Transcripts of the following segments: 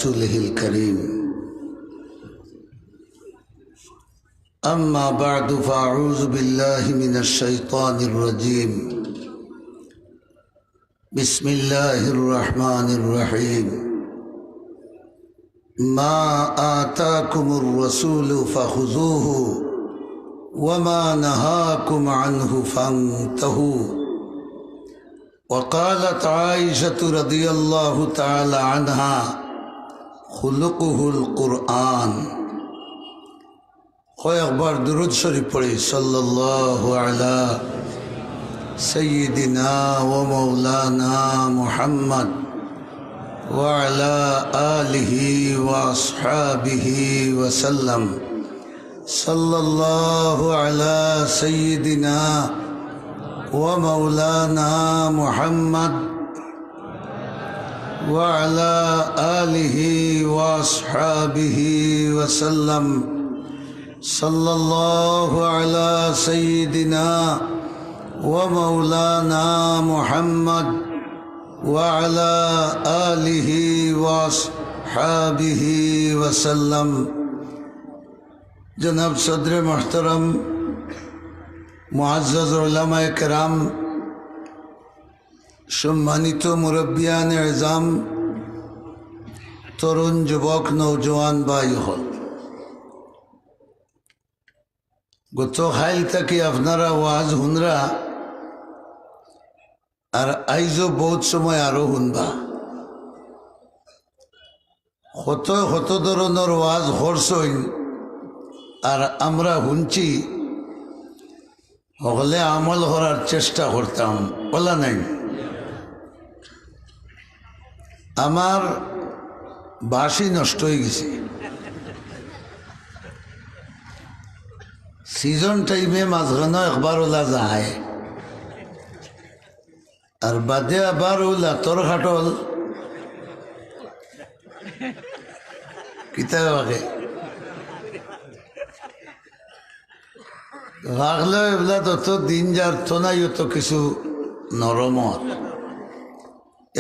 رسوله الكريم أما بعد فأعوذ بالله من الشيطان الرجيم بسم الله الرحمن الرحيم ما آتاكم الرسول فخذوه وما نهاكم عنه فانتهوا وقالت عائشة رضي الله تعالى عنها خلقه القرآن কয়েকবার দুরূদ শরীফ পড়ি সাল্লাল্লাহু আলা সাইয়্যিদিনা ওয়া মাওলানা মুহাম্মদ ওয়া আলা আলিহি ওয়া আসহাবিহি ওয়া সাল্লাম সাল্লাল্লাহু আলা সাইয়্যিদিনা ওয়া মাওলানা মুহাম্মদ ওয়া আলা আলিহি ওয়া আসহাবিহি ওয়া সাল্লাম صلى الله على سيدنا ومولانا محمد وعلى آله وصحابه وسلم جناب صدر محترم معزز علماء کرام সম্মানিত মুরব্বিয়ান এজাম তরুণ যুবক নওজোয়ান ভাই হল গত খাইল থাকি আপনারা ওয়াজ হুনরা আর আইজও বহুত সময় আরো হুনবা কত ধরনের ওয়াজ হরসইন আর আমরা হুনছি হলে আমল করার চেষ্টা করতাম বলা নাই আমার বাসি নষ্ট হয়ে গেছে সিজন টাইমে মাঝখানে একবার ওলা যায় আর বাদে আবার ওলা তোর খাটল কিতা বাকে রাখলেও এগুলা তত দিন যার তো নাই তো কিছু নরম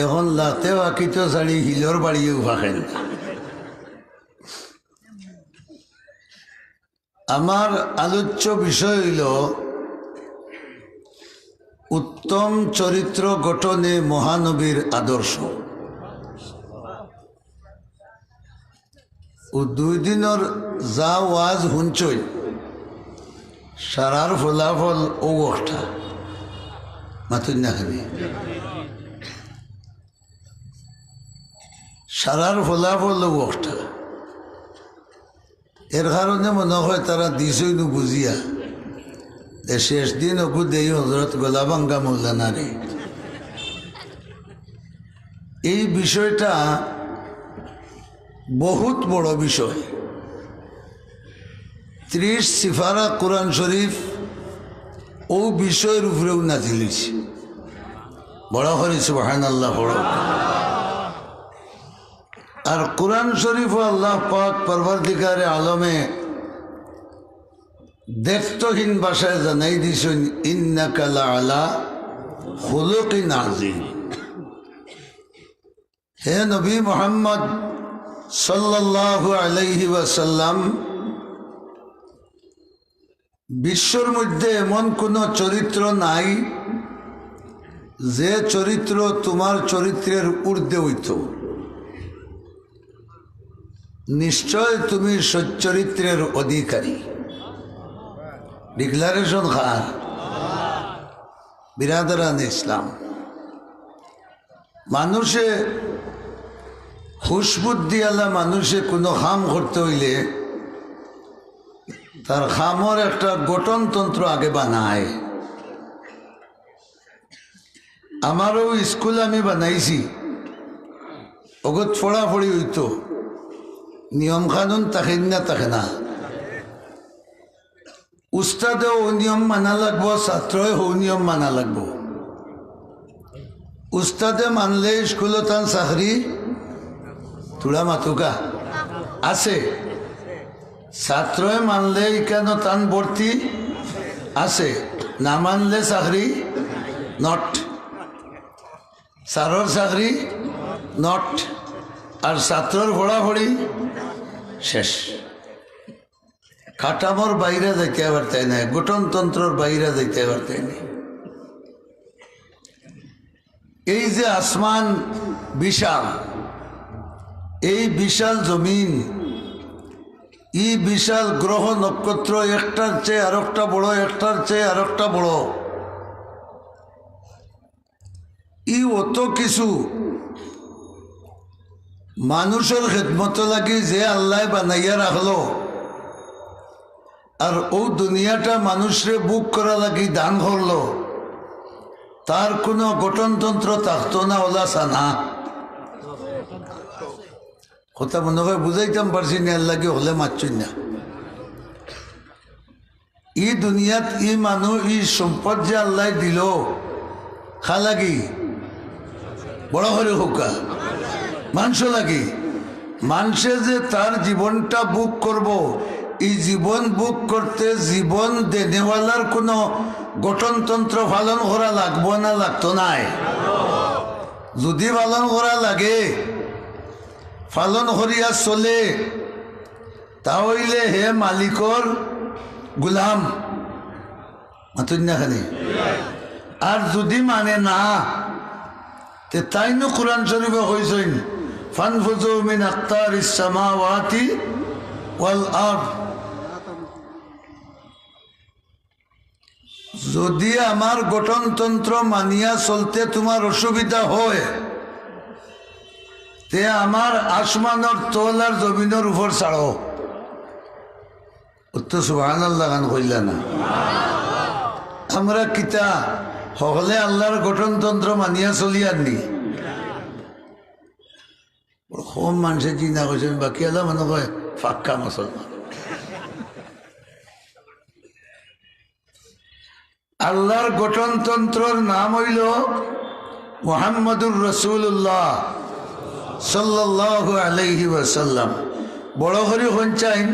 এখন লাতে বাকিত শাড়ি হিলর বাড়িও ফাঁকেন আমার আলোচ্য বিষয় হইল উত্তম চরিত্র গঠনে মহানবীর আদর্শ ও 2 দিনের যা ওয়াজ হুঞ্চই সারার ফলাফল ও একটা মাতুন না খাবি সারার ফলাফল ও একটা এর কারণে মনে হয় তারা দিছই নু বুঝিয়া শেষ দিন ওকু দেই হজরত গোলাবাঙ্গা মৌলানারে এই বিষয়টা বহুত বড় বিষয় 30 সিফারা কোরআন শরীফ ও বিষয়ের উপরেও নাজিলিছে বড় করে সুবহানাল্লাহ বড় আর কোরআন শরীফ আল্লাহ পাক পরবর্তীকারে আলমে দেখতহীন ভাষায় জানাই দিছেন ইন্নাকা লাআলা খুলুকিন আযীম। হে নবী মুহাম্মদ সাল্লাল্লাহু আলাইহি ওয়াসাল্লাম, বিশ্বর মধ্যে এমন কোনো চরিত্র নাই যে চরিত্র তোমার চরিত্রের ঊর্ধ্বে হইত। নিশ্চয় তুমি সচ্চরিত্রের অধিকারী। ডিক্লারেশন খান বিরাদরান ইসলাম। মানুষে হুশবুদ্ধি আলা মানুষে কোনো খাম করতে হইলে তার খামর একটা গঠনতন্ত্র আগে বানায়। আমারও স্কুল আমি বানাইছি, অগত ফড়াফড়ি হইতো, নিয়ম কানুন থাকে না থাকে না। উস্তাদেও ও নিয়ম মানা লাগবো, ছাত্রই ও নিয়ম মানা লাগবো। উস্তাদে মানলে স্কুলত তান চাকরি তোরা মাতুকা আছে, ছাত্রই মানলে কেন তান ভর্তি আছে, না মানলে চাকরি নট। সারর চাকরি নট। আর ছাত্রর পড়াপড়ি শেষ। কাঠামোর বাইরে যাইতে পারতাই না, গঠনতন্ত্রর বাইরে যাইতে পারতাই না। এই যে আসমান বিশাল, এই বিশাল জমিন, এই বিশাল গ্রহ নক্ষত্র, একটার চেয়ে আরেকটা বড়, একটার চেয়ে আরেকটা বড়, ই অত কিছু মানুষের খেদমত লাগি যে আল্লাহ বানাইয়া রাখলো, আর ও দুনিয়াটা মানুষরে বুক করা লাগি দান করলো, তার কোনো গঠনতন্ত্র থাকতো না ওলা সানা। কথা মনে হয় বুঝাইতাম পারছি না, আল্লাহকে হলে মারছই না। ই দুনিয়াত ই মানুষ, ই সম্পদ যে আল্লাহ দিল খা লাগি বড় হরে হোকা মানুষ লাগি। মানুষে যে তার জীবনটা বুক করব, এই জীবন বুক করতে জীবন দেনেওয়ালার কোনো গঠনতন্ত্র পালন করা লাগবো না, লাগতো নাই? যদি পালন করা লাগে, পালন করিয়া চলে, তাহলে হে মালিকর গুলাম মাতুন্যাখানি। আর যদি মানে না, তে তাইনো কোরআন শরীফে হয়েছেন ফানফুজু মিন আকতারিস সামাওয়াতি ওয়াল আরদ। যদি আমার গঠনতন্ত্র মানিয়া চলতে তোমার অসুবিধা হয়, তে আমার আসমানের তল আর জমিনের উপর ছাড়ো। উত্তর সুবহানাল্লাহ গান কইলা না? আমরা কিতা হলে আল্লাহর গঠনতন্ত্র মানিয়া চলিয়ার নি? কম মানুষে চিন্তা করছেন, বাকি আল্লাহ মনে হয় ফাক্কা মুসলমান। আল্লাহর গঠনতন্ত্রর নাম হইল মুহাম্মদুর রাসূলুল্লাহ সাল্লাল্লাহু আলাইহি ওয়াসাল্লাম। বড় করে হঞ্চাইন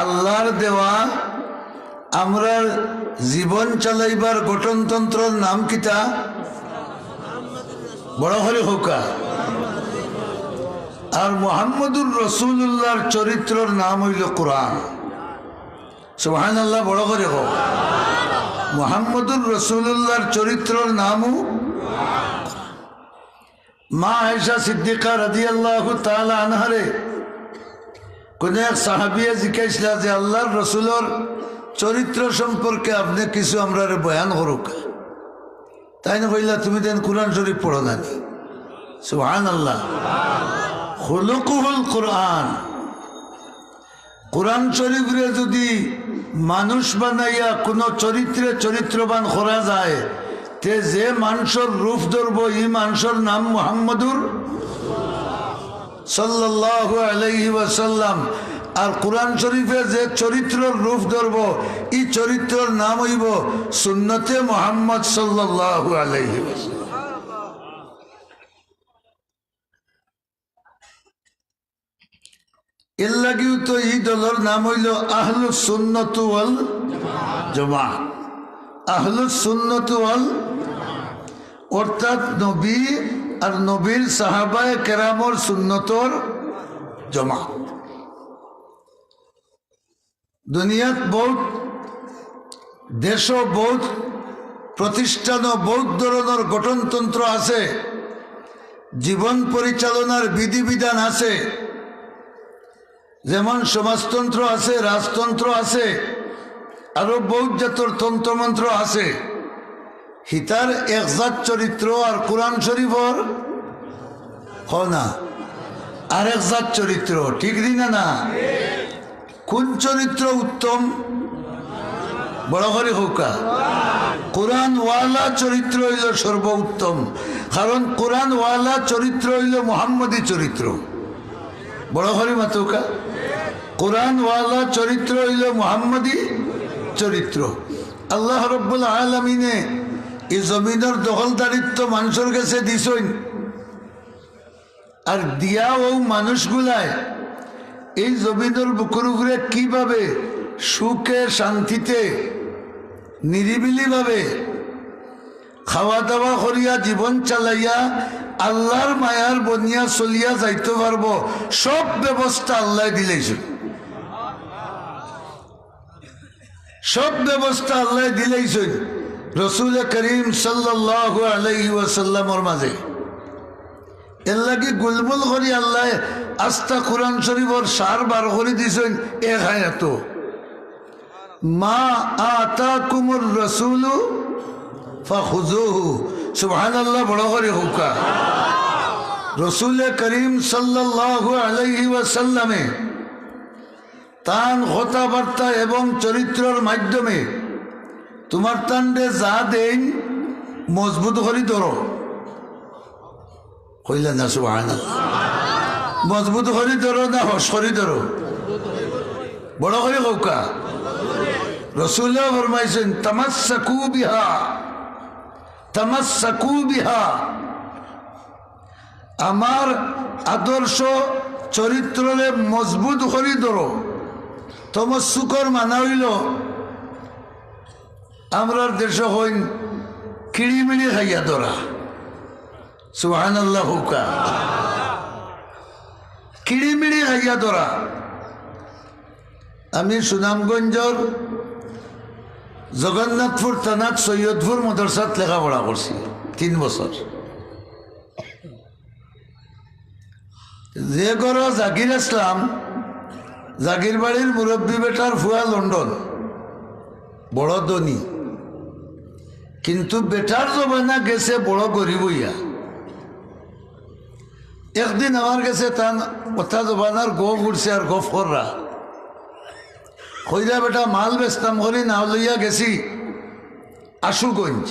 আল্লাহর দেওয়া আমরা জীবন চালাইবার গঠনতন্ত্রর নাম কিতা? বড় করে হোকা। আর মুহাম্মদুর রাসূলুল্লাহর চরিত্রর নাম হইল কোরআন। সুবহানাল্লাহ, বড় করে হোক। মুহাম্মদুর রাসূলুল্লাহর চরিত্রর নামও মা আয়েশা সিদ্দিকা রাদিয়াল্লাহু তাআলা আনহারে কোন এক সাহাবিয়া জিজ্ঞাসা যে আল্লাহর রসুলের চরিত্র সম্পর্কে আপনি কিছু আমরা বয়ান করুক। তাই না কইলা, তুমি দেন কোরআন শরীফ পড়ো না? সুবহানাল্লাহ। খুলুকুহুল কোরআন। কোরআন শরীফরে যদি মানুষ বানাইয়া কোনো চরিত্রে চরিত্রবান করা যায়, তে যে মানুষের রূপ ধরব, এই মানুষের নাম মুহাম্মদুর সাল্লাল্লাহু আলাইহি ওয়াসাল্লাম। আর কোরআন শরীফে যে চরিত্রের রূপ ধরব, এই চরিত্রের নাম হইব সুন্নতে মুহাম্মদ সাল্লাল্লাহু আলাইহি ওয়াসাল্লাম। এর লাগিও তো এই দলের নাম হইল আহলুস সুন্নাত ওয়াল জামাআহ। আহলুস সুন্নাত ওয়াল, অর্থাৎ নবী আর নবীর সাহাবায়ে কেরামর সুন্নতর জামাত। দুনিয়াত বহুত দেশ, বহুত প্রতিষ্ঠান, বহুত ধরনের গঠনতন্ত্র আছে, জীবন পরিচালনার বিধিবিধান আছে। যেমন সমাজতন্ত্র আছে, রাজতন্ত্র আছে, আরো বহুত জাতর তন্ত্রমন্ত্র আছে। হিতার একজাত চরিত্র আর কোরআন শরীফর না আর একজাত চরিত্র, ঠিক দিনা না? কোন চরিত্র উত্তম? বড় করে হোকা। কোরআন ওয়ালা চরিত্র হইল সর্বোত্তম, কারণ কোরআন ওয়ালা চরিত্র হইল মুহাম্মদী চরিত্র। বড় করে মাতুকা। কোরআন ওয়ালা চরিত্র হইল মুহাম্মদী চরিত্র। আল্লাহ রাব্বুল আলামিনে এই জমিনের দখলদারিত্ব মানুষের কাছে দিছেন, আর দিয়া ও মানুষগুলায় এই জমিনের বুকের উপরে কিভাবে সুখে শান্তিতে নিরিবিলি ভাবে খাওয়া দাওয়া করিয়া জীবন চালাইয়া আল্লাহর মায়ার বনিয়া চলিয়া যাইতে পারবো সব ব্যবস্থা আল্লাহ দিলেইছেন, সব ব্যবস্থা আল্লাহ দিলেইছেন রসুল করিম সাল্লাল্লাহু আলাইহি ওয়াসাল্লামের মাঝে। এর লাগি গুলমুল করি আল্লাহ আস্থা কোরআন শরীফর সার বার করে দিছেন এক আয়াত, মা আতাকুমুর রাসূলু ফাখুযুহু। সুবহানাল্লাহ, বড় করে হুকা। রসুল করিম সাল্লাল্লাহু আলাইহি ওয়াসাল্লামে তান কথাবার্তা এবং চরিত্রের মাধ্যমে তোমার তান্ডে যা দেন মজবুত করে ধরো। কইলেন না সুবহানাল্লাহ? মজবুত করে ধরো না হস করে ধরো? বড় করে হুকা। রসুল্লাহ ফরমাইছেন তামাসসাকু বিহা, তামাসসাকু বিহা। আমার আদর্শ চরিত্রে মজবুত করে ধরো। তমস্সুকর মানা হইল আমরা দেশ হইন কিড়িমিড়ি খাইয়া ধরা। সুবহানাল্লাহ হুকা। কিড়িমিড়ি খাইয়া ধরা। আমি সুনামগঞ্জর জগন্নাথপুর থানাত সৈয়দপুর মাদ্রাসাত লেখাপড়া করছি 3 বছর। যে ঘর জাকির ইসলাম, জাকির বাড়ির মুরব্বী বেটার ফুয়া লন্ডন, বড় ধনী, কিন্তু বেটার জমানা গেছে বড় গরিব হইয়া। একদিন আমার কাছে তার কথা জমানার গপ উঠছে আর গপ কররা কইরা বেটা মাল বেচতাম করি নাও লইয়া গেছি আশুগঞ্জ।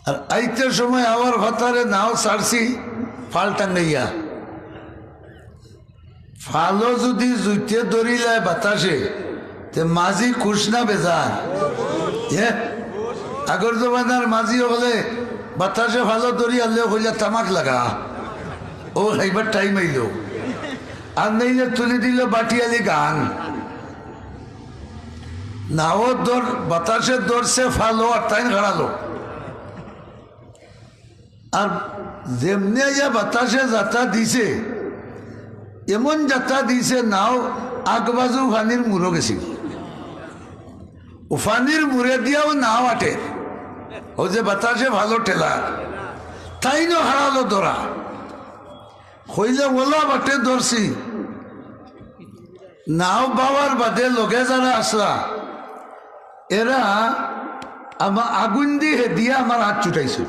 আর আইতের সময় আমার ভাতারে নাও ছাড়ছি ফাল টাঙ্গাইয়া। ফালও যদি জুইতে ধরিলায় বাতাসে তে মাঝি খুশ না বেজার? আগর জমানার মাঝি হলে বাতাসে ভালো ধরি আনলেও হইলা তামাক লাগা, ও খাইবার টাইম আইল। আর নাইলে তুলে দিল বাটিয়ালি গান। নাও দর বাতাসে দরছে ফালো আর তাই ঘাড়ালো। আর যেমনি বাতাসে যাত্রা দিছে এমন যাত্রা দিছে নাও আগবাজু ফানির মুড়ো গেছিল। ও ফানির মুড়ে দিয়াও নাও আটে, ও যে বাতাসে ভালো ঠেলা তাই ন হারালো ধরা। হইলে ওলা বাটে ধরছি নাও বাবার বাদে লগে যারা আসলা এরা আমার আগুন দিয়ে দিয়া আমার হাত ছুটাইছিল।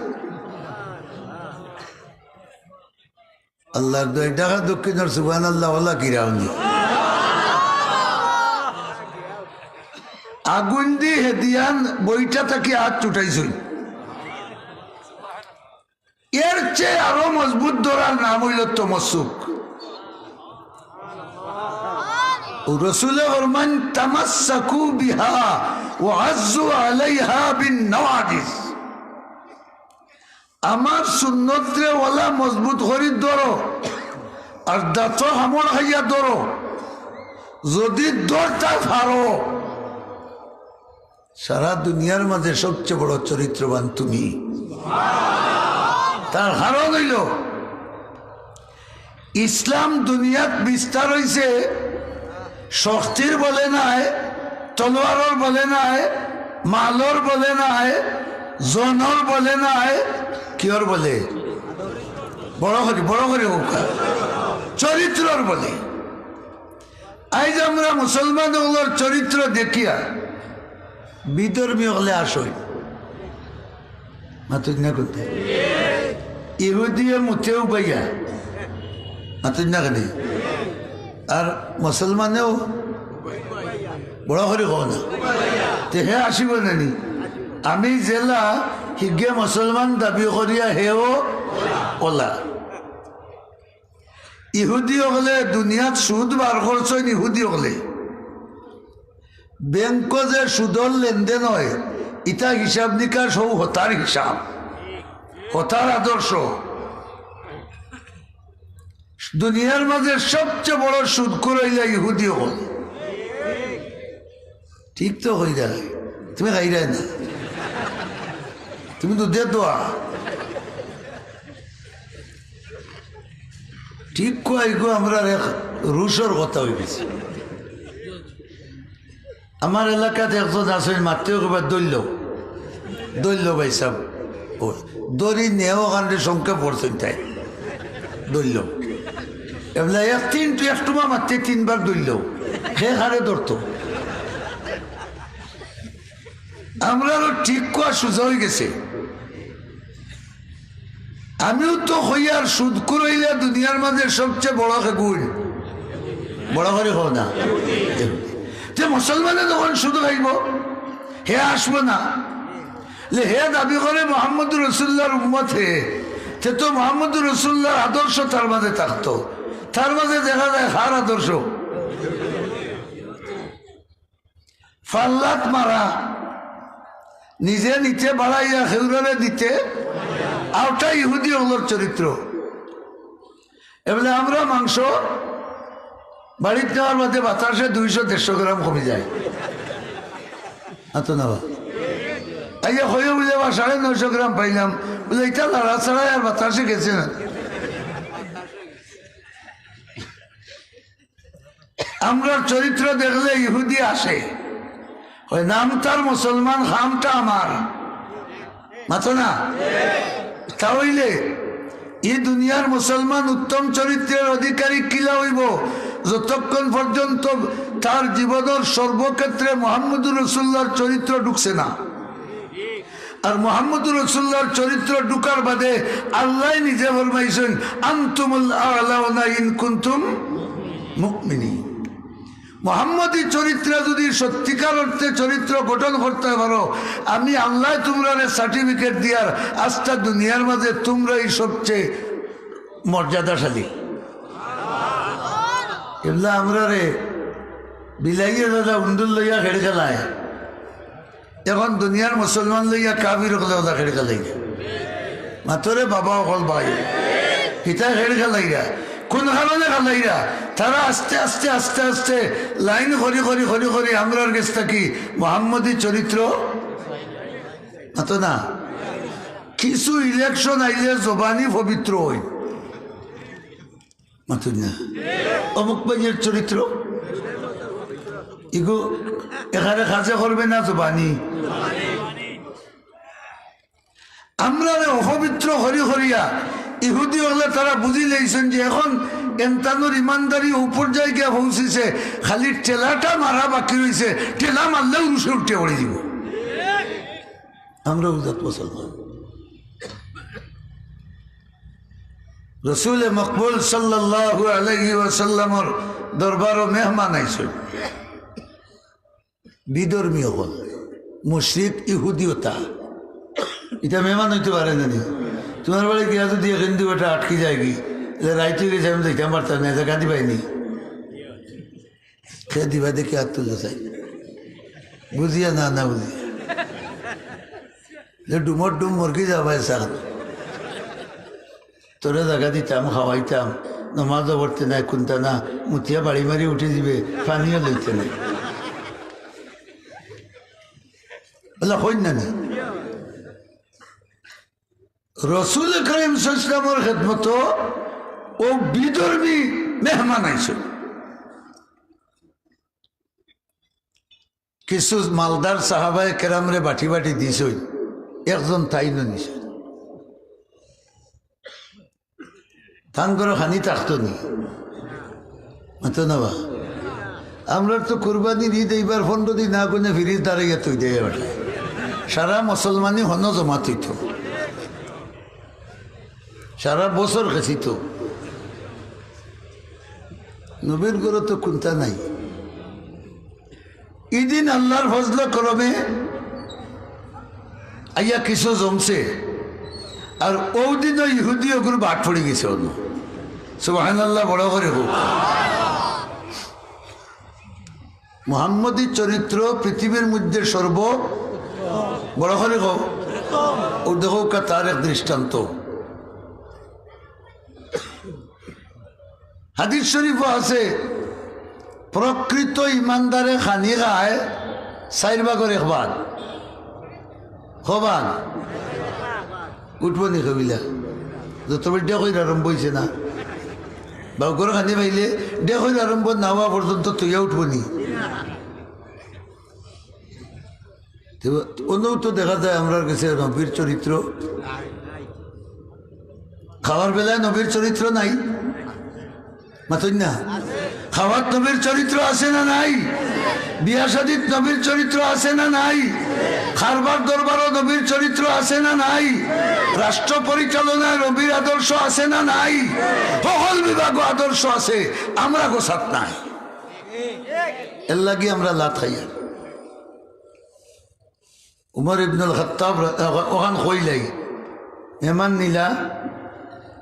আল্লাহ দেখা দক্ষিণের সুবহানাল্লাহ ওলা কিরাউনি আগুন দিয়ে হেদিয়ান বইটা থেকে হাত ছুটাইছিল। এর চেয়ে আরো মজবুত ধরার নাম হইল তমস্সুক। রাসূলে ফরমান তামাসসাকু বিহা ওয়া আযযু আলাইহা বিন নওয়াজিস। আমার সুন্নতরে ওলা মজবুত করে ধরো আর দাঁত হামড় খাইয়া ধরো। যদি দরটা ফারো, সারা দুনিয়ার মাঝে সবচেয়ে বড় চরিত্রবান তুমি। তার কারণ হইল ইসলাম দুনিয়াত বিস্তার হইছে শক্তির বলে নাই, তলোয়ারর বলে নাই, মালর বলে নাই, জনর বলে নাই, কিয়র বলে? বড় করে চরিত্রর বলে। আজ আমরা মুসলমান হলোর চরিত্র দেখিয়া বিধর্মী হলে আসই মাতুজ না করতে ইহুদিয়ে মুতেও পাইয়া মাতুজ না কেন, আর মুসলমানেও বড় করে কো না তে হে আসিব নানি। আমি জেলা হিগে মুসলমান দাবি করিয়া হেও ওলা। ইহুদি হলে দুনিয়াত সুদ বার করছেন। ইহুদি হলে ব্যাংক যে সুদর লেনদেন হয় ইটা হিসাব নিকাশ হও হতার হিসাব, হতার আদর্শ। দুনিয়ার মাঝে সবচেয়ে বড় সুদখোর হইলা ইহুদি হল। ঠিক তো হয়ে যায়, তুমি খাইরাই না, তুমি দুধের দোয়া ঠিক কয়েকো আমরা রুশর কথা হয়ে গেছে। আমার এলাকাতে একজন আসেন মাত্রেও একবার দৈল্য ভাই সাহেব দড়ি নেও কারণে সংখ্যা পড়ছেন তাই দৈল্য এগুলা একটুমা মাত্রে 3 বার দৈল্য সে হারে ধরত। আমরাও ঠিক কোয়া সোজা হয়ে গেছে। আমিও তো হইয়ার সুদ করইলে দুনিয়ার মাঝে সবচেয়ে বড় গুণ বড় করে হো না যে মুসলমানে যখন সুদ খাইব হে আসবো না হে দাবি করে মোহাম্মদুর রসুল্লাহর উম্মত হে তো মোহাম্মদুর রসুল্লাহর আদর্শ তার মাঝে থাকতো। তার মাঝে দেখা যায় হার আদর্শ ফাল্লাত মারা নিজে নিচে বাড়াইয়া খেউরারে দিতে আওটা ইহুদি হলোর চরিত্র। এবারে আমরা মাংস বাড়িতে নেওয়ার মধ্যে বাতাসে 200-150 গ্রাম কমে যায়। আতো না আইয়া হয়ে বুঝে বা 950 গ্রাম পাইলাম বলে এটা লড়া ছাড়াই আর বাতাসে গেছে না। আমরা চরিত্র দেখলে ইহুদি আসে ওই নাম তার মুসলমান খামটা আমার মাতো না। তাহলে এই দুনিয়ার মুসলমান উত্তম চরিত্রের অধিকারী কিলা হইব যতক্ষণ পর্যন্ত তার জীবনের সর্বক্ষেত্রে মুহাম্মদুর রাসূলুল্লাহর চরিত্র ঢুকছে না। আর মুহাম্মদুর রাসূলুল্লাহর চরিত্র ঢুকার বাদে আল্লাহ নিজে ফরমাইছেন আনতুমুল আ'লাউনা ইন কুনতুম মুমিনিন। মোহাম্মদী চরিত্রে যদি সত্যিকার অর্থে চরিত্র গঠন করতে পারো আমি আল্লাহ তোমরা সার্টিফিকেট দিয়ার আজটা দুনিয়ার মাঝে তোমরাই সবচেয়ে মর্যাদাশালী। এগুলা আমরা রে বিলাইয়া দাদা উন্দুল লইয়া খেড়ে খেলায় এখন দুনিয়ার মুসলমান লইয়া কাবির ওলা খেড়ে খেলাই মাতরে বাবা অকল ভাই হিতা খেড়ে খেলাইয়া কোন কারণে খালাইরা তারা আস্তে আস্তে আস্তে আস্তে লাইন করি করি করি করি আমরার কাছ থাকি মোহাম্মদী চরিত্র না। কিছু ইলেকশন আইলে জবানি পবিত্র হই মাতুন না অমুক বাজের চরিত্র ইগো এখানে কাজে করবে না জবানি আমরা অপবিত্র হরি হরিয়া ইহুদি হলে তারা বুঝি লেছেন যে এখন এন্তানোর ইমানদারি উপর জায়গায় পৌঁছেছে খালি ঠেলাটা মারা বাকি রয়েছে ঠেলা মারলেও রুশে উঠে পড়ে দিব। আমরা উজাত মুসলমান রসুল মকবুল সাল্লাল্লাহু আলাইহি ওয়াসাল্লামর দরবারও মেহমান আইছে বিধর্মী হল মুশরিক ইহুদিওতা এটা মেহমান হইতে পারে না। তোমার বাড়ি গিয়া যদি এখান দিয়ে ওটা আটকে যায় কি রাইতে গেছে আমি দেখতে পারতাম না এটা কাঁদি পাইনি খেয়ে দিবা দেখে হাত তুলতে চাই বুঝিয়া না না বুঝিয়া ডুমর ডুম মরকি যাওয়া সান তোরা জায়গা দিতাম খাওয়াইতাম নমাজও পড়তে নাই কোনটা না মুতিয়া বাড়ি মারি উঠে দিবে পানিও লইতে নাই বলে হইন না না রসুল করিম সাল্লাল্লাহু আলাইহি খেদমত ও বিধর্মী মেহমান আইছে। কিছু মালদার সাহাবায়ে কেরামরে বাটি বাটি দিছে একজন তাই নিছে থান করে খানি থাকতো নি মাতো না বা আমরা তো কুরবানির ঈদ এইবার 15 দিন না কোনে ফিরিজ দাঁড়াইয়া তুই দিয়ে ওঠে সারা মুসলমানি হন জমা তুইত সারা বছর গেছি তো নবীর ঘরে তো কোনটা নাই। ইদিন আল্লাহর ফজল করমে আইয়া কিছু জমছে আর ওদিনও ইহুদি ওগুলো বাদ পড়ে গেছে অন্য সুবহানাল্লাহ বড় করে হোক। মুহাম্মদী চরিত্র পৃথিবীর মধ্যে সর্ব বড় করে হোক ও দেখো তার এক দৃষ্টান্ত হাদিস শরীফও আছে প্রকৃত ইমানদারে খানি খায় 4 ভাগের 1 ভাগ খবান উঠবো নি কবিলা যত বেটা কই আরম্ভ হয়েছে না বাউকর খানি পাইলে দেখুন আরম্ভ নাওয়া পর্যন্ত তুইয়া উঠবনি অন্যও তো দেখা যায় আমরা কাছে নবীর চরিত্র খাওয়ার বেলায় নবীর চরিত্র নাই মাতই না খাওয়ার নবীর চরিত্র আছে না নাই বিয়া শাদীত নবীর চরিত্র আছে না নাই খারবার দরবারও নবীর চরিত্র আছে না নাই রাষ্ট্র পরিচালনায় নবীর আদর্শ আছে না নাই সকল বিভাগ আদর্শ আছে আমরা গোসাত নাই এর লাগি আমরা লাত খাইয়া উমর ইবনুল খাত্তাব ওখান কইলাই মেহমান নিলা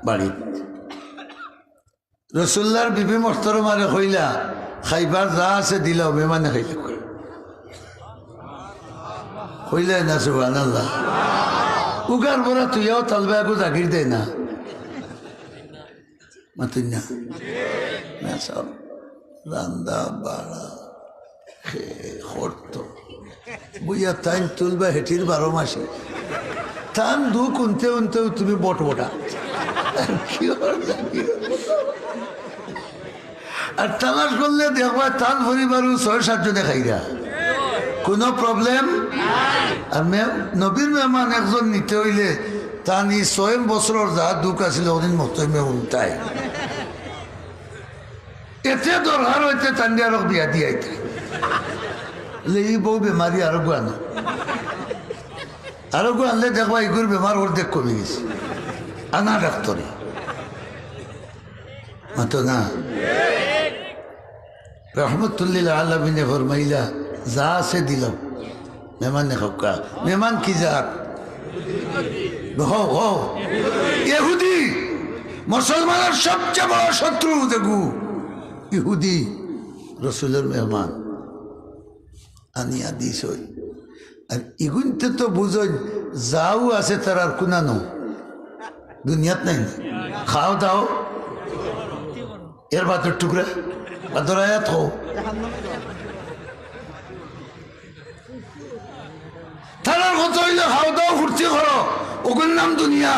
বাড়িত রসুল্লার বিবি মোহতরমারে কইলা খাইবার যা আছে দিলাও মেহমানে খাইলে কইলাই না সুবহানাল্লাহ উগার বরা তুইও তালবা একু জাগির দেয় না মাতুই না সব রান্দা বাড়া খর্ত বুঝা তাইন তুলবা হেঁটির 12 মাসে টান দু উনতে উনতেও তুমি বটবটা আর তালাশ করলে দেখবা টান পরিবারও 6-7 জনে খাইরা কোনো প্রবলেম আর নবীর মেহমান একজন নিতে হইলে টান ই 6 বছরের যা দুঃখ আছিল ওদিন মতমে উল্টায় এতে দরকার হইতে টান্ডিয়ার বিয়া দিয়াইতে এই বউ বেমারি আরোগ্য আনো আরোগ্য আনলে দেখবা এগুর বেমার অর্ধেক কমে গেছে আনা ডাক্তারে মাতো না রহমতুল্লিল আলমিনে ফরমাইলা যা আছে দিলাম মেহমান নে খক্কা মেহমান কি যাক ইহুদি মুসলমানের সবচেয়ে বড় শত্রু দেখু ইহুদি রসুলের মেহমান আনিয়া দিস আর ইগুনতে তো বুঝো যাও আছে তার আর কুনানো দুনিয়াত নাই খাও দাও এর বাতের টুকরা বাদরায়াত হো তার কথা হইলে খাও দাও ফুর্তি করো ওগুর নাম দুনিয়া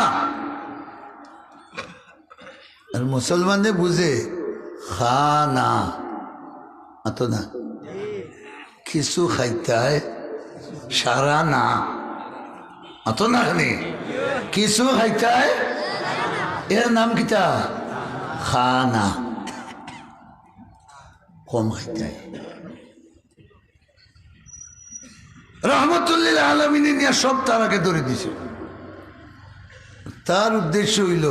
আর মুসলমানে বুঝে খানা আতো না কিছু খাইতায় সারা না অত না কিছু খাইতায় এর নাম কিতা খানা কম খাইতায় রহমতুল্লিল আলমিনে নিয়ে সব তারাকে ধরে দিছে তার উদ্দেশ্য হইল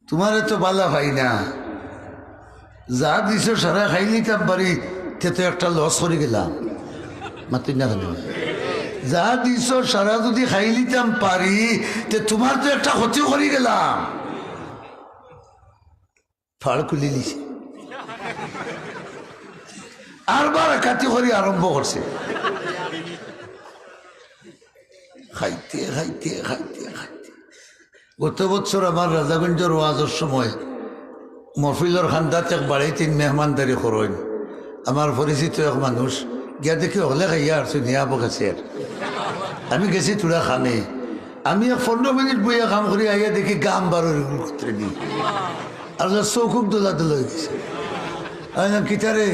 তোমারে তো বালা ভাই না যা দিছ সারা খাই নিতাম পারি তে তো একটা লস করে গেলাম মাতি না যা দিছ সারা যদি খাই নিতাম পারি তে তোমার তো একটা ক্ষতি করে গেলাম ফাড় খুলি দিছে আরবার কাতি করে আরম্ভ করছে খাইতে খাইতে খাইতে খাইতে গত বছর আমার রাজাগঞ্জের ওয়াজের সময় মফিলর খান্দাত এক বাড়িতে মেহমানদারি করেন আমার পরিচিত এক মানুষ গিয়া দেখি হলে খাইয়া আসছো নিয়া বকেছে আমি গেছি তোরা খামে আমি 15 মিনিট বইয়া কাম করি আইয়া দেখি গাম বারো করতে নি আর চৌকুক দোলা দোলা হয়ে গেছে কিতারে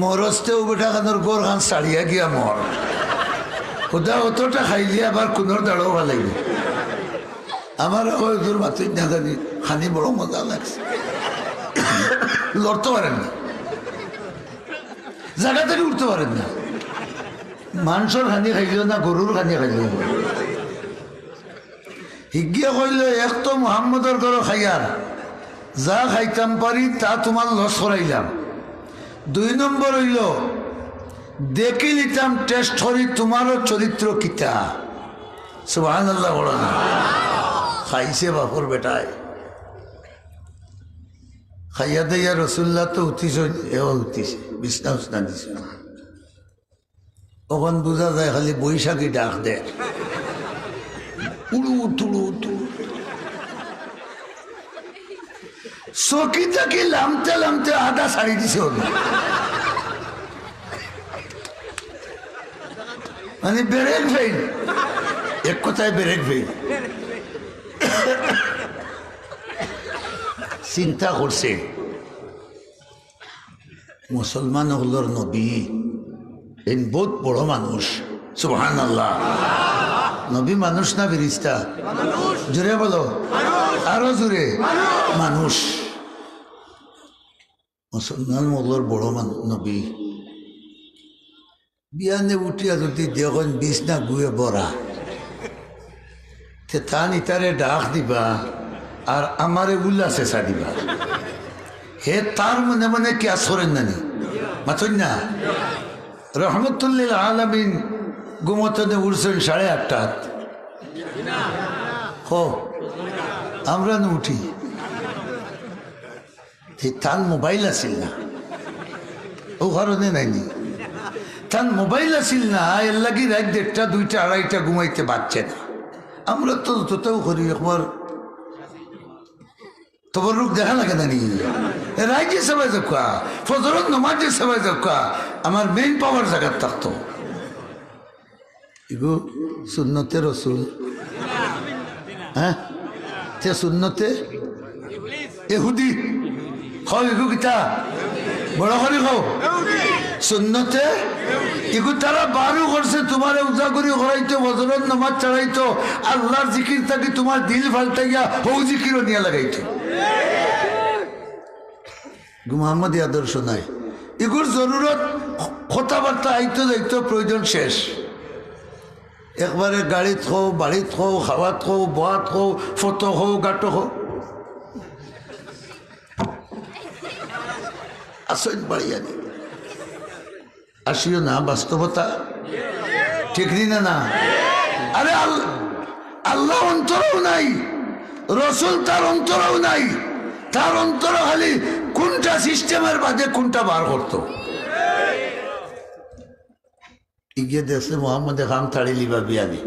মরস্তেও বেটা খানোর গোর খান সারিয়া গিয়া মর খোদা অতটা খাইলে আবার কোনোর দাঁড়াও ভাল লাগবে আমার তোর মাথায় না জানি খানি বড় মজা লাগছে লড়তে পারেন না জায়গা থেকে উঠতে পারেন না মানুষের খানি খাইলেও না গরুর খানি খাইলেও হিগিয়া কইল এক তো মোহাম্মদের ঘর খাইয়ার যা খাইতাম পারি তা তোমার লস করাইলাম 2 নম্বর হইল দেখি নিতাম টেস্ট করি তোমারও চরিত্র কিতা সুবহানাল্লাহ বলো না খাইছে বাপর বেটায় খাইয়া দিয়া রসুল্লাহ তো উঠিস এও উঠিছে বিছনা উছনা দিছে তখন বোঝা যায় খালি বৈশাখী ডাক দেয় উড়ু তুড়ু তুড়ু চকিটাকে লামতে লামতে আধা ছাড়ি দিছে হলো মানে ব্রেক ফেল এক কথায় ব্রেক ফেল চিন্তা করছে মুসলমান হলোর নবী এন বহুত বড় মানুষ সুবহানাল্লাহ নবী মানুষ না ফেরেশতা জোরে বলো আরো জোরে মানুষ মুসলমান হলোর বড় নবী বিয়ানে উঠিয়া যদি দেখুন বিছনা গুয়ে বরা তে তান ইতারে ডাক দিবা আর আমারে উল্লাসে দিবা হে তার মনে মনে কি আসরেন নানি মাথুন না রহমতুল্লিল আলামিন ঘুমতনে উঠছেন 8:30 হো আমরা না উঠি তান মোবাইল আসিল না ও কারণে নাইনি তান মোবাইল আসিল না এর লাগি রাত 1:30, 2টা, 2:30 ঘুমাইতে পারছে না আমরা তো তোতেও করি একবার তোমার রূপ দেখা লাগে না নি রাইজে সবাই যাকা ফজরত নমাজে সবাই যাকা আমার মেইন পাওয়ার জায়গা থাকতো এগো সুন্নতে রসুল হ্যাঁ তে সুন্নতে এহুদি খাও এগো কিতা বড় করে খাও সুন্নতে এগো তারা বারো করছে তোমার উজাগরি করাইতো ফজরত নমাজ চড়াইতো আল্লাহর জিকির থাকি তোমার দিল ফাল্টাইয়া হৌ জিকিরও নিয়ে লাগাইতো মোহাম্মদ আদর্শ নাই এগুর জরুরত কথাবার্তা আইতো যাইতো প্রয়োজন শেষ একবারে গাড়িত হো বাড়িত হো খাওয়াত হো বাত হো ফটো হো গাটো হো আসন বাড়িয়ানি আসিও না বাস্তবতা ঠিক না আরে আল্লাহ অন্তরও নাই রসুল তার অন্তরও নাই তার অন্তর খালি কোনটা সিস্টেমের বাদে কোনটা বার করতো ইগিয়ে দেখছে মোহাম্মদে খাম তাড়ি লিবা বিয়ানি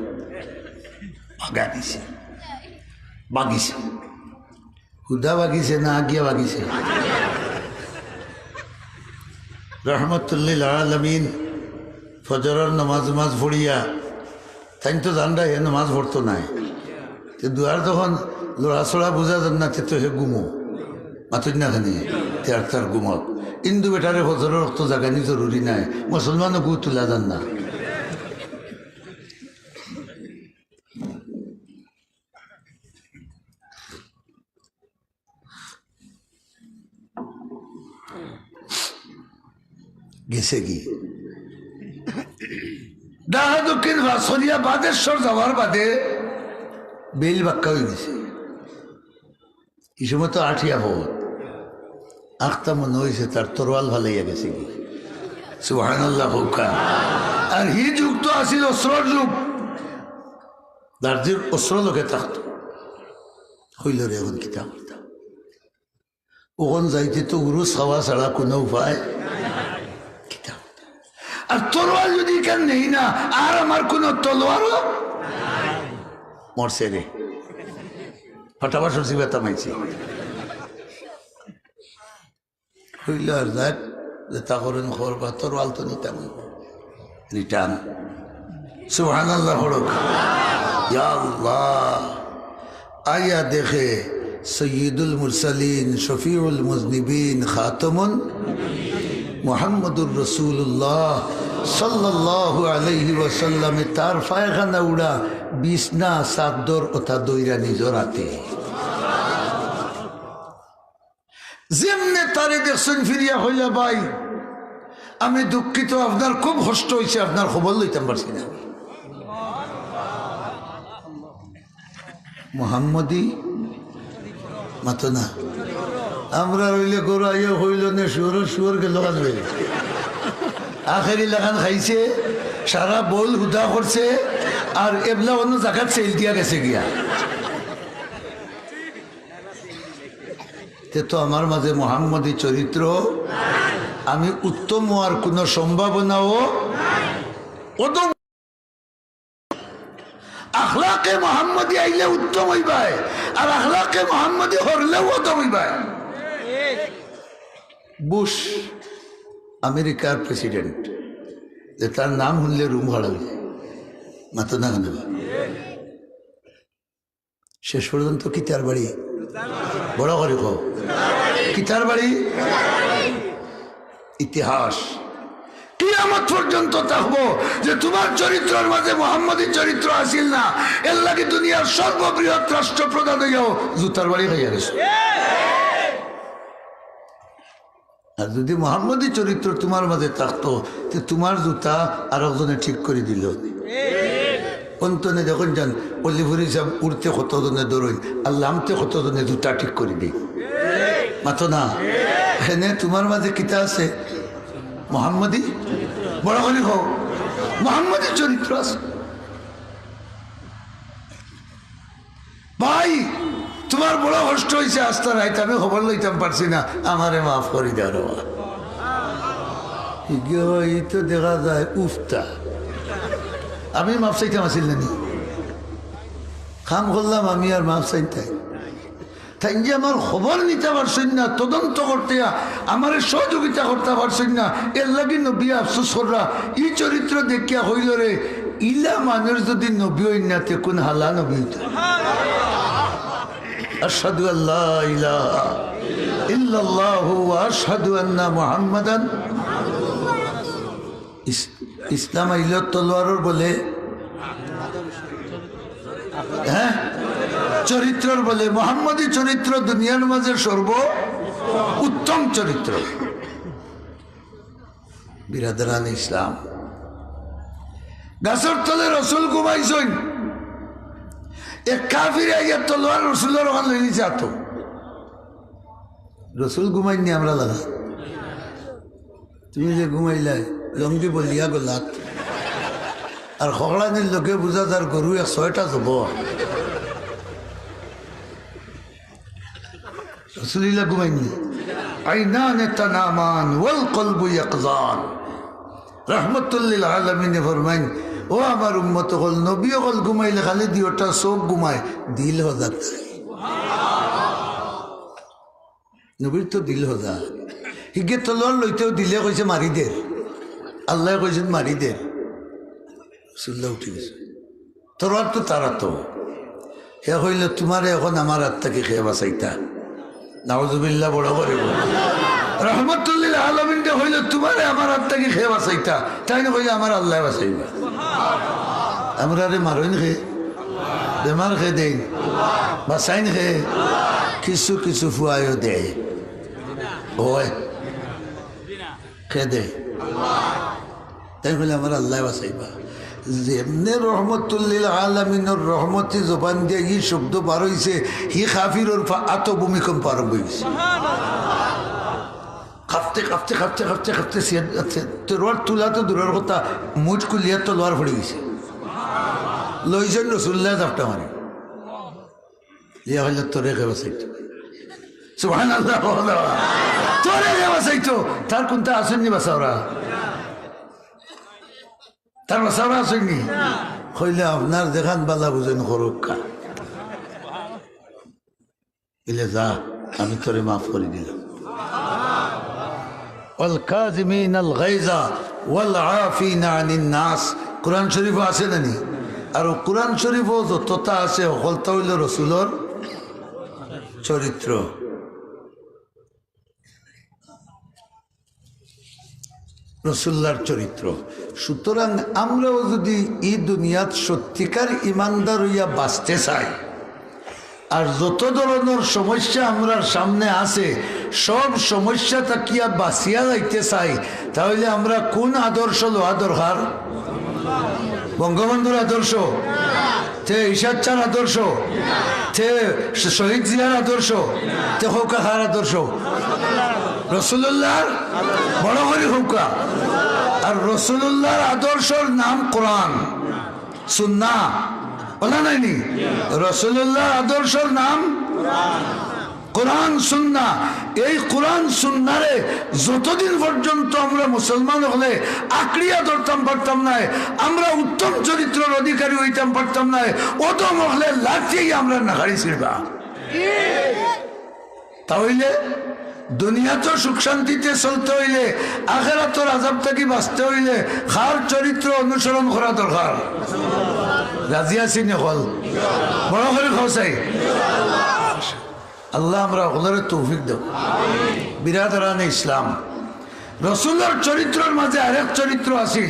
বাগা দিছে বাগিছে হুদা বাগিছে না আগিয়া বাগিছে রহমতুল্লিল আলামিন ফজরের নামাজ পড়িয়া তাই তো জানডা হে নামাজ পড়তো নাই দুয়ার তখন লড়াছড়া বোঝা যান না তো হে গুমো মাতুন না খানি তার গুমত ইন্দু বেটারে ফজরের রক্ত জাগানি জরুরি নাই মুসলমানও গু তুলা যান না গেছে কি ডাহা দক্ষিণ ভাসরিয়া বাদেশ্বর যাওয়ার বাদে বেল বাক্কা হয়ে গেছে এই সময় তো আঠিয়া ভবন আখতা মনে হয়েছে তার তরোয়াল ভালাইয়া গেছে কি সুবহানাল্লাহ হুকা আর হি যুগ তো আসিল অস্ত্রর যুগ দার্জির অস্ত্র লোকে থাকতো হইল রে এখন কিতা করতাম ওখান যাইতে তো উরুস খাওয়া ছাড়া কোনো উপায় আর তলোয়ার যদি কেন নেই না আর আমার কোন তলোয়ারও মরছে রে ফটাফট সরছি ব্যথা মাইছি হইল আর যাক তা করেন খবর বা তরোয়াল তো নিতাম রিটার্ন সুবহানাল্লাহ হড়ক ইয়া আল্লাহ আয়া দেখে সৈয়দুল মুরসালিন শফিউল মুজনিবিন খাতমুন মুহাম্মদুর রসুল্লাহ সাল্লাল্লাহু আলাইহি ওয়াসাল্লামে তার পায়খানা উড়া বিছনা চাদর ওটা দইরা নিজর হাতে যেমনে তারে দেখছেন ফিরিয়া হইলা ভাই আমি দুঃখিত আপনার খুব কষ্ট হয়েছে আপনার খবর লইতাম পারছি না মুহাম্মদি মাতো না আমরা রইলে গরু আইয়া হইল না শুয়োরকে লাগান হইল আখেরি লাগান খাইছে সারা বল হুদা করছে আর এবলা অন্য জায়গার সেল দিয়া গেছে গিয়া তে তো আমার মাঝে মুহাম্মদী চরিত্র আমি উত্তম হওয়ার কোন সম্ভাবনাও ওদম আখলাকে মুহাম্মদী আইলে উত্তম হইবাই আর আখলাকে মুহাম্মদী হরলেও উত্তম হইবাই বুশ আমেরিকার প্রেসিডেন্ট যে তার নাম শুনলে রুম ভাড়া হয়ে যায় মাথা না কেন শেষ পর্যন্ত কি তার বাড়ি বড় করে কো কিতার বাড়ি ইতিহাস কিয়ামত পর্যন্ত থাকবো যে তোমার চরিত্রের মাঝে মুহাম্মদী চরিত্র আসিল না এর লাগে দুনিয়ার সর্ববৃহৎ রাষ্ট্রপ্রধান হইয়াও জুতার বাড়ি হইয়া গেছে। আর যদি মুহাম্মদী চরিত্র তোমার মাঝে থাকতো তো তোমার জুতা আর একজনে ঠিক করে দিল। অন্তনে যখন যান অলিভুরি সাহেব উড়তে কতজনে দৌড়ই আর লামতে কতজনে জুতা ঠিক করে দিই মাতো না। এনে তোমার মাঝে কিতা আছে মুহাম্মদী বড় করে হোক মুহাম্মদী চরিত্র আছে। ভাই তোমার বড় কষ্ট হয়েছে আস্থা রাইতে আমি খবর লইতাম পারছি না আমারে মাফ করে দেওয়ার এই তো দেখা যায় উফতা আমি মাফ চাইতাম আসিল না খাম করলাম আমি আর মাফ চাইতাই তাই যে আমার খবর নিতে পারছেন না তদন্ত করতে আমার সহযোগিতা করতে পারছেন না এর লাগে নবী আফসোস কররা এই চরিত্র দেখিয়া হইল রে ইলা মানুষ যদি নবী হই না তে কোন হালা নবী হইত। আশহাদু আল্লা ইলাহা ইল্লাল্লাহু ওয়া আশহাদু আন্না মুহাম্মাদান। ইসলাম আইল তলোয়ারের বলে হ্যাঁ চরিত্রের বলে মুহাম্মদী চরিত্র দুনিয়ার মাঝে সর্ব উত্তম চরিত্র। বিরাদরান ইসলাম গাছের তলে রসুল ঘুমাইছেন এক কাফির আইয়া তলোয়ার রসুলের ওখান লই নিছে আতো রসুল ঘুমাইনি আমরা লাগা তুমি যে ঘুমাইলাই লঙ্গি বলিয়া গোলাত আর খগড়ানির লোকে বুঝা যার গরু 100টা যাব রসুলিল্লাহ ঘুমাইনি আইনানে তানামান ওয়াল কলবু ইয়াকজান। রহমতুল লিল আলামিন ফরমাইন ও আমার উম্মত হল নবী হল ঘুমাইলে খালি দুইটা চোখ ঘুমায় দিল হজা নবীর তো দিল হজা হিগে তলোয়ার লইতেও দিলে কইছে মারি দের আল্লাহ কইছেন মারি দের রসুল্লাহ উঠে গেছে তলোয়ার তো তারা তো হে হইল তোমার এখন আমার আত্মাকে খেয়ে বাঁচাইতা নাউজুবিল্লাহ বড় করে রহমতুল্লিল আলামিনটা হইল তোমার আমার আত্মাকে খেয়ে বাঁচাইতা তাই না কইলে আমার আল্লাহ বাঁচাইবা আমরা রে মারইন খেয়ে বেমার খেয়ে দেই বাঁচাইন খেয়ে কিছু কিছু ফুয়াইও দেয় ওই খেয়ে দেয় তাই বলে আমার আল্লাহ বাঁচাইবা। যেমনে রহমতুল্লিল আলামিনের রহমতি জবান দিয়ে ই শব্দ বার হয়েছে হি কাফির আত ভূমিকম্প আরম্ভ হয়েছে কাঁপতে কাঁপতে কাঁপতে কাঁপতে কাঁপতে তলোয়ার তোলা তো দূরের কথা মুঠ কুলিয়া তলোয়ার পড়ে গেছে লইছেন রসুল্লাহ জাপটা মারে ইয়া হইলে তোরে খেয়ে বাঁচাইতো সুবহানাল্লাহ তোরে খেয়ে বাঁচাইতো তার কোনটা আসেননি বাঁচাওরা তার বাসারা আসেনি কইলে আপনার দেখান বালা বুঝেন করুকা এলে যা আমি তোরে মাফ করে দিলাম। ওয়াল কাযিমিনাল গায়যা ওয়াল আফিনা আনিন নাস কোরআন শরীফ আছে নানি আর কোরআন শরীফও যতটা আছে সকলটা হইল রসুলের চরিত্র। রসুল্লার চরিত্র সুতরাং আমরাও যদি এই দুনিয়াত সত্যিকার ইমানদার হইয়া বাঁচতে চাই আর যত ধরনের সমস্যা আমরা সামনে আছে সব সমস্যা তাকিয়া বাঁচিয়া যাইতে চাই তাহলে আমরা কোন আদর্শ লওয়া দরকার? বঙ্গবন্ধুর আদর্শ তে ঈশাদ চার আদর্শ তে শহীদ জিয়ার আদর্শ তে হৌকাহার আদর্শ রসুল্লাহর বড় করে হৌকা আর রসুল্লাহর আদর্শর নাম কোরআন সুন্নাহ বলা নাইনি রসুল্লাহর আদর্শর নাম কোরআন সুন্নাহ। এই কোরআন সুন্নারে যতদিন পর্যন্ত আমরা মুসলমান হলে আঁকড়িয়া ধরতাম পারতাম না আমরা উত্তম চরিত্রের অধিকারী হইতাম পারতাম না অদম হলে লাঠিয়েই আমরা নাগাড়ি ছিড়বা তাহলে দুনিয়া তো সুখ শান্তিতে চলতে হইলে আখিরাতের আযাব থেকে বাঁচতে হইলে খার চরিত্র অনুসরণ করা দরকার। রাজি আছি নকল বড় করে খাওয়াই আল্লাহ আমরা ওগুলোর তৌফিক দেব। বিরাদরান ইসলাম, রসুলের চরিত্রের মাঝে আরেক চরিত্র আছে,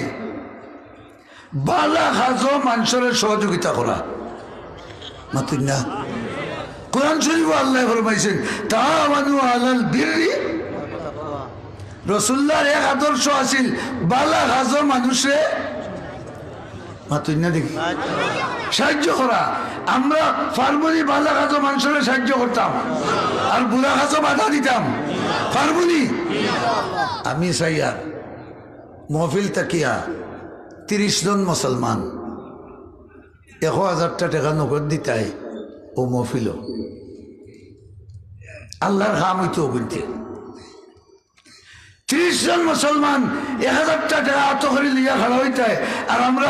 বালা খাজো মানুষের সহযোগিতা করা। মাতুন না, কোরআন শরীফ আল্লাহ ফরমাইছেন তাআওয়ানু আলাল বিররি। রসুল্লাহর এক আদর্শ আছিল বালা খাজো মানুষে মাতুন না দেখি সাহায্য করা। আমরা ফার্মনি বালা খাজো মানুষের সাহায্য করতাম আর বুড়া খাজো বাধা দিতাম, ফার্মনি। আমি চাইয়া মহফিল তাকিয়া 30 জন মুসলমান 1000 টাকা নগদ দিতাই ও মহফিল আল্লাহর কাম হইতো। বলতে 30 জন মুসলমান 1000 টাকা আত করে লিয়া খাড়া হইতায় আর আমরা